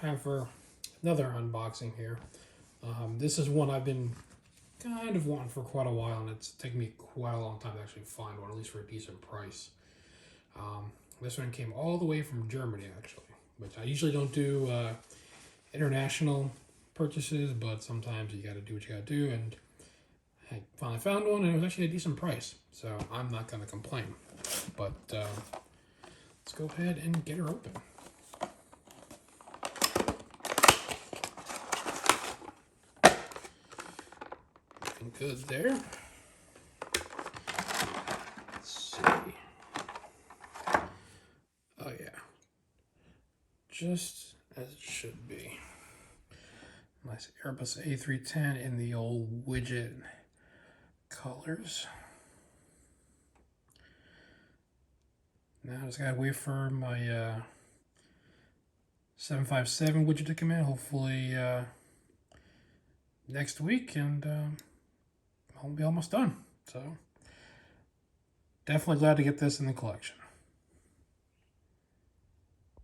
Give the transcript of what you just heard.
time for another unboxing here. This is one I've been kind of wanting for quite a while, and it's taken me quite a long time to actually find one, at least for a decent price. This one came all the way from Germany, actually, which I usually don't do international purchases, but sometimes you gotta do what you gotta do, and I finally found one, and it was actually a decent price, so I'm not gonna complain. But let's go ahead and get her open. Looking good there. Let's see. Oh yeah, just as it should be. Nice Airbus A310 in the old widget colors. Now I just gotta wait for my 757 widget to come in, hopefully next week, and I'll be almost done. So definitely glad to get this in the collection.